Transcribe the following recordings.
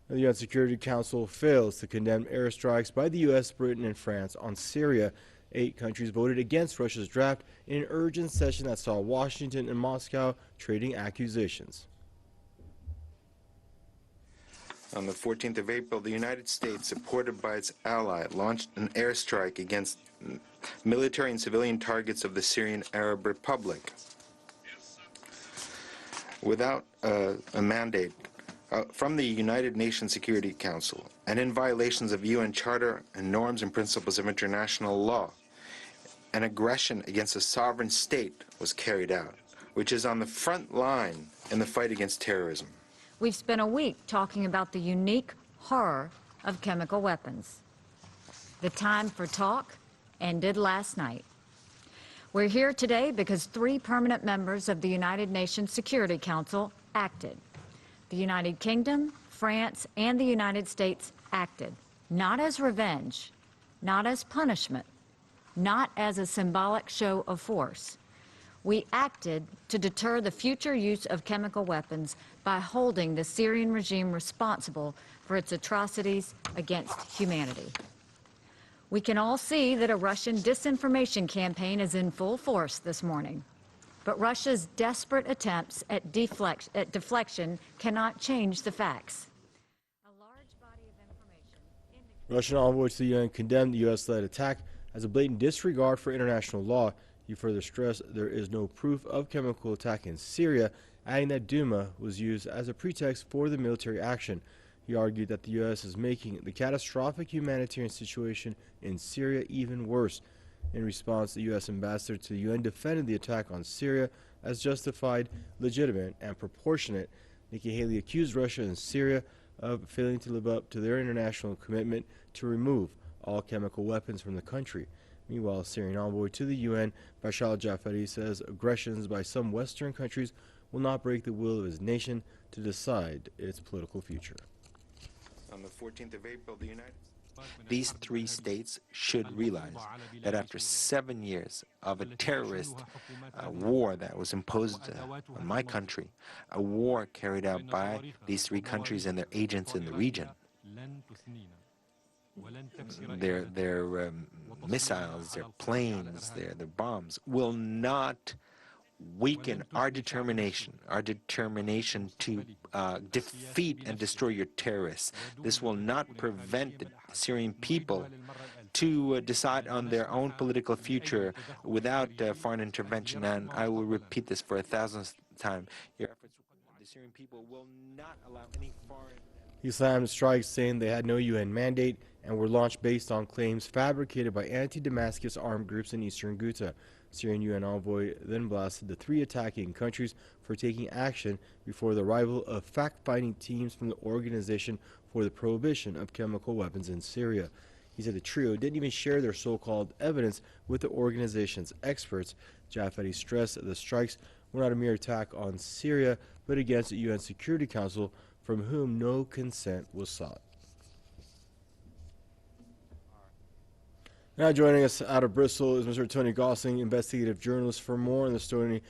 The UN Security Council fails to condemn airstrikes by the U.S., Britain, and France on Syria. 8 countries voted against Russia's draft in an urgent session that saw Washington and Moscow trading accusations. On the 14th of April, the United States, supported by its ally, launched an airstrike against military and civilian targets of the Syrian Arab Republic. Without a mandate from the United Nations Security Council, and in violations of UN Charter and norms and principles of international law, an aggression against a sovereign state was carried out, which is on the front line in the fight against terrorism. We've spent a week talking about the unique horror of chemical weapons. The time for talk ended last night. We're here today because 3 permanent members of the United Nations Security Council acted. The United Kingdom, France, and the United States acted, not as revenge, not as punishment, not as a symbolic show of force. We acted to deter the future use of chemical weapons by holding the Syrian regime responsible for its atrocities against humanity. We can all see that a Russian disinformation campaign is in full force this morning. But Russia's desperate attempts at deflection cannot change the facts. A large body of information Russian envoy to the UN condemned the U.S.-led attack as a blatant disregard for international law. He further stressed there is no proof of chemical attack in Syria, adding that Duma was used as a pretext for the military action. He argued that the U.S. is making the catastrophic humanitarian situation in Syria even worse. In response, the U.S. ambassador to the UN defended the attack on Syria as justified, legitimate, and proportionate. Nikki Haley accused Russia and Syria of failing to live up to their international commitment to remove all chemical weapons from the country. Meanwhile, Syrian envoy to the UN, Bashar al-Jafari, says aggressions by some Western countries will not break the will of his nation to decide its political future. On the 14th of April, these 3 states should realize that after 7 years of a terrorist war that was imposed on my country, a war carried out by these 3 countries and their agents in the region, their missiles, their planes, their bombs will not weaken our determination to defeat and destroy your terrorists. This will not prevent the Syrian people to decide on their own political future without foreign intervention. And I will repeat this for 1,000th time. Your efforts, the Syrian people will not allow any foreign... He slammed strikes, saying they had no UN mandate and were launched based on claims fabricated by anti-Damascus armed groups in eastern Ghouta. Syrian UN envoy then blasted the 3 attacking countries for taking action before the arrival of fact-finding teams from the Organization for the Prohibition of Chemical Weapons in Syria. He said the trio didn't even share their so-called evidence with the organization's experts. Jafari stressed that the strikes were not a mere attack on Syria, but against the UN Security Council, from whom no consent was sought. Now joining us out of Bristol is Mr. Tony Gosling, investigative journalist, for more on the story.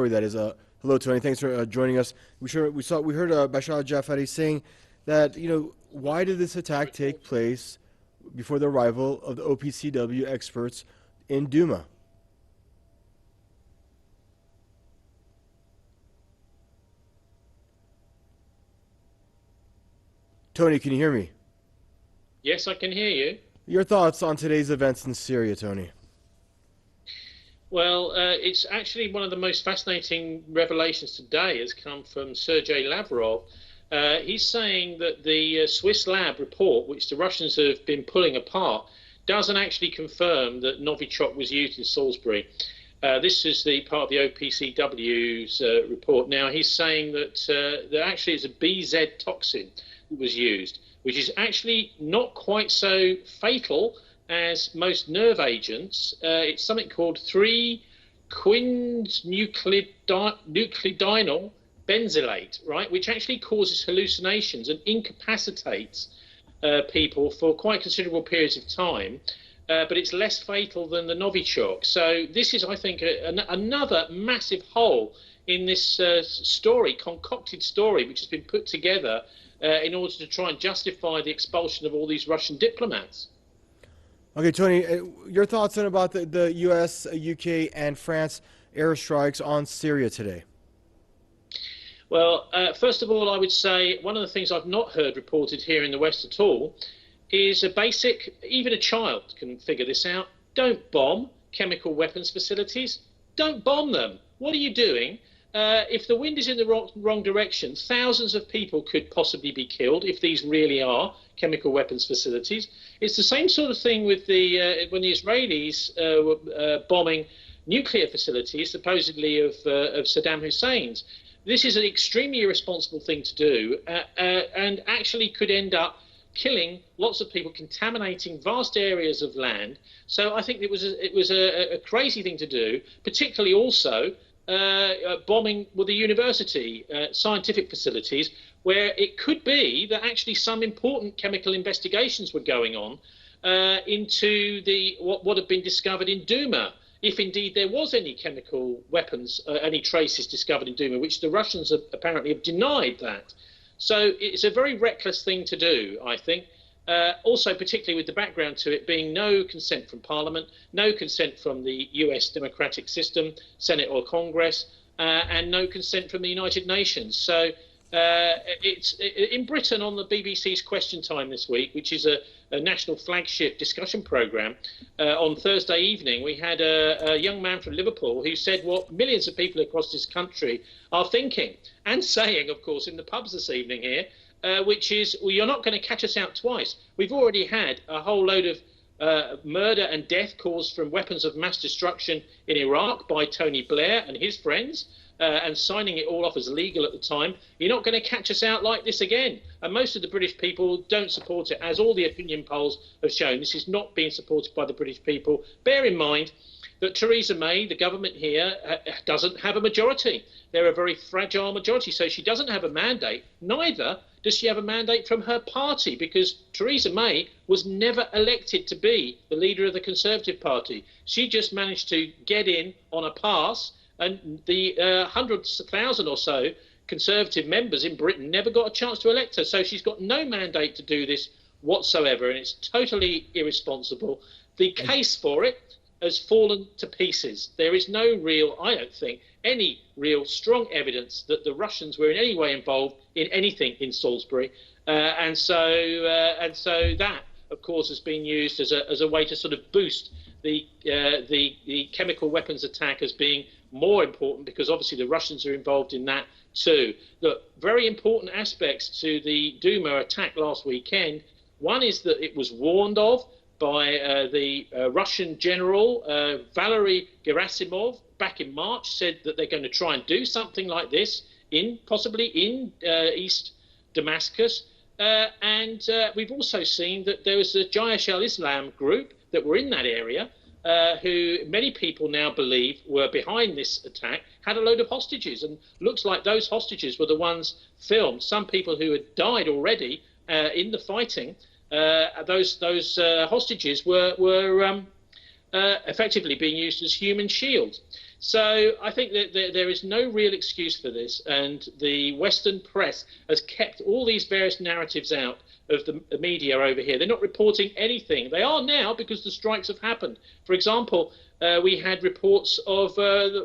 That is, hello Tony, thanks for joining us. We heard Bashar al-Jafari saying that, why did this attack take place before the arrival of the OPCW experts in Duma? Tony, can you hear me? Yes, I can hear you. Your thoughts on today's events in Syria, Tony? Well, it's actually one of the most fascinating revelations today has come from Sergei Lavrov. He's saying that the Swiss lab report, which the Russians have been pulling apart, doesn't actually confirm that Novichok was used in Salisbury. This is the part of the OPCW's report. Now, he's saying that actually it's a BZ toxin that was used, which is actually not quite so fatal as most nerve agents. It's something called 3-quinnuclidinyl benzylate, right, which actually causes hallucinations and incapacitates people for quite considerable periods of time. But it's less fatal than the Novichok. So this is, I think, another massive hole in this concocted story, which has been put together in order to try and justify the expulsion of all these Russian diplomats. Okay, Tony, your thoughts on about the U.S., UK, and France airstrikes on Syria today? Well, first of all, I would say one of the things I've not heard reported here in the West at all is a basic, even a child can figure this out. Don't bomb chemical weapons facilities. Don't bomb them. What are you doing? If the wind is in the wrong direction, thousands of people could possibly be killed if these really are chemical weapons facilities. It's the same sort of thing with when the Israelis were bombing nuclear facilities, supposedly of Saddam Hussein's. This is an extremely irresponsible thing to do, and actually could end up killing lots of people, contaminating vast areas of land. So I think it was a crazy thing to do, particularly also bombing with the university, scientific facilities, where it could be that actually some important chemical investigations were going on into what had been discovered in Duma, if indeed there was any chemical weapons, any traces discovered in Duma, which the Russians apparently have denied that. So it's a very reckless thing to do, I think. Also, particularly with the background to it being no consent from Parliament, no consent from the US democratic system, Senate or Congress, and no consent from the United Nations. So it's in Britain on the BBC's Question Time this week, which is a national flagship discussion programme. On Thursday evening, we had a young man from Liverpool who said what millions of people across this country are thinking and saying, of course, in the pubs this evening here, which is, well, you're not going to catch us out twice. We've already had a whole load of murder and death caused from weapons of mass destruction in Iraq by Tony Blair and his friends, and signing it all off as legal at the time. You're not going to catch us out like this again. And most of the British people don't support it, as all the opinion polls have shown. This is not being supported by the British people. Bear in mind that Theresa May, the government here, doesn't have a majority. They're a very fragile majority, so she doesn't have a mandate. Neither does she have a mandate from her party, because Theresa May was never elected to be the leader of the Conservative Party. She just managed to get in on a pass, and the 100,000 or so Conservative members in Britain never got a chance to elect her. So she's got no mandate to do this whatsoever, and it's totally irresponsible. The case for it has fallen to pieces. There is no real, I don't think, any real strong evidence that the Russians were in any way involved in anything in Salisbury, and so that, of course, has been used as a way to sort of boost the chemical weapons attack as being more important, because obviously the Russians are involved in that too. Look, very important aspects to the Duma attack last weekend. One is that it was warned of by the Russian general Valery Gerasimov back in March, said that they're going to try and do something like this possibly in East Damascus. And we've also seen that there was a Jaish al-Islam group that were in that area, who many people now believe were behind this attack, had a load of hostages. And looks like those hostages were the ones filmed. Some people who had died already in the fighting, those hostages were effectively being used as human shields. So I think that there is no real excuse for this, and the Western press has kept all these various narratives out of the media over here. They're not reporting anything. They are now, because the strikes have happened. For example, we had reports of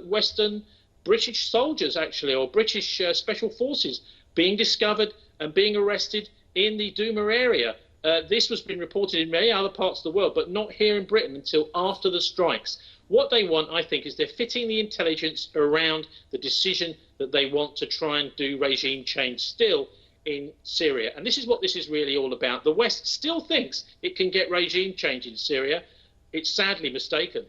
Western British soldiers, actually, or British special forces being discovered and being arrested in the Duma area. This has been reported in many other parts of the world, but not here in Britain until after the strikes. What they want, I think, is they're fitting the intelligence around the decision that they want to try and do regime change still in Syria. And this is what this is really all about. The West still thinks it can get regime change in Syria. It's sadly mistaken.